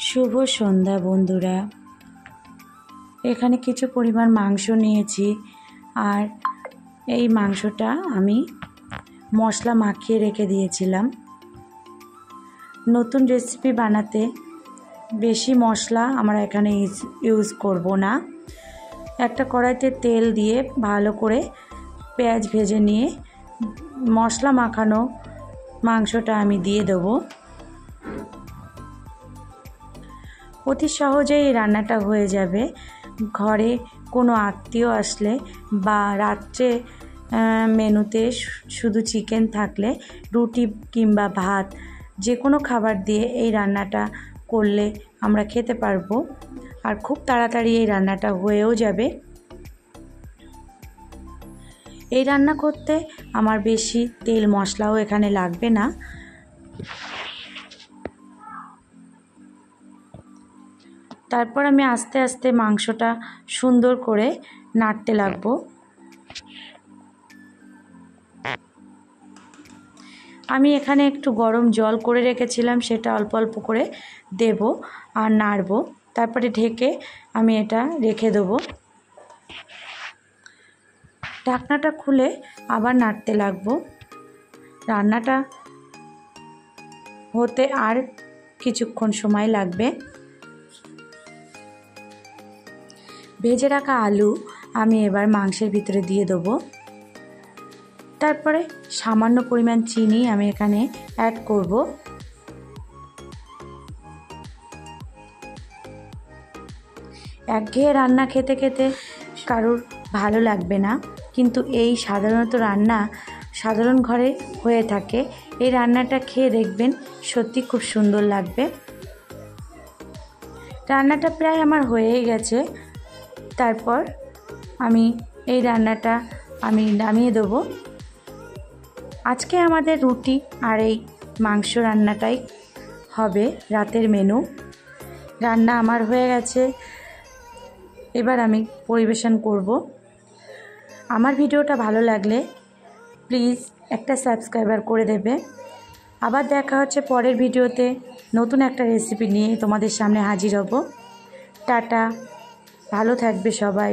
শুভ সন্ধ্যা বন্ধুরা। এখানে কিছু পরিমাণ মাংস নিয়েছি, আর এই মাংসটা আমি মশলা মাখিয়ে রেখে দিয়েছিলাম। নতুন রেসিপি বানাতে বেশি মশলা আমরা এখানে ইউজ করব না। একটা কড়াইতে তেল দিয়ে ভালো করে পেঁয়াজ ভেজে নিয়ে মশলা মাখানো মাংসটা আমি দিয়ে দেবো। অতি সহজেই এই রান্নাটা হয়ে যাবে। ঘরে কোনো আত্মীয় আসলে বা রাত্রে মেনুতে শুধু চিকেন থাকলে রুটি কিংবা ভাত যে কোনো খাবার দিয়ে এই রান্নাটা করলে আমরা খেতে পারবো, আর খুব তাড়াতাড়ি এই রান্নাটা হয়েও যাবে। এই রান্না করতে আমার বেশি তেল মশলাও এখানে লাগবে না। তারপর আমি আস্তে আস্তে মাংসটা সুন্দর করে নাড়তে লাগবো। আমি এখানে একটু গরম জল করে রেখেছিলাম, সেটা অল্প অল্প করে দেব আর নাড়বো। তারপরে ঢেকে আমি এটা রেখে দেবো। ঢাকনাটা খুলে আবার নাড়তে লাগবো। রান্নাটা হতে আর কিছুক্ষণ সময় লাগবে। ভেজে রাখা আলু আমি এবার মাংসের ভিতরে দিয়ে দেবো। তারপরে সামান্য পরিমাণ চিনি আমি এখানে অ্যাড করব। একঘেয়ে রান্না খেতে খেতে কারোর ভালো লাগবে না, কিন্তু এই সাধারণত রান্না সাধারণ ঘরে হয়ে থাকে। এই রান্নাটা খেয়ে দেখবেন সত্যি খুব সুন্দর লাগবে। রান্নাটা প্রায় আমার হয়েই গেছে। তারপর আমি এই রান্নাটা নামিয়ে দেবো। আজকে আমাদের রুটি আর এই মাংস রান্নাটাই হবে রাতের মেনু। রান্না আমার হয়ে গেছে, এবার আমি পরিবেশন করব। আমার ভিডিওটা ভালো লাগলে প্লিজ একটা সাবস্ক্রাইবার করে দেবে। আবার দেখা হচ্ছে পরের ভিডিওতে নতুন একটা রেসিপি নিয়ে তোমাদের সামনে হাজির হব। টাটা, ভালো থাকবে সবাই।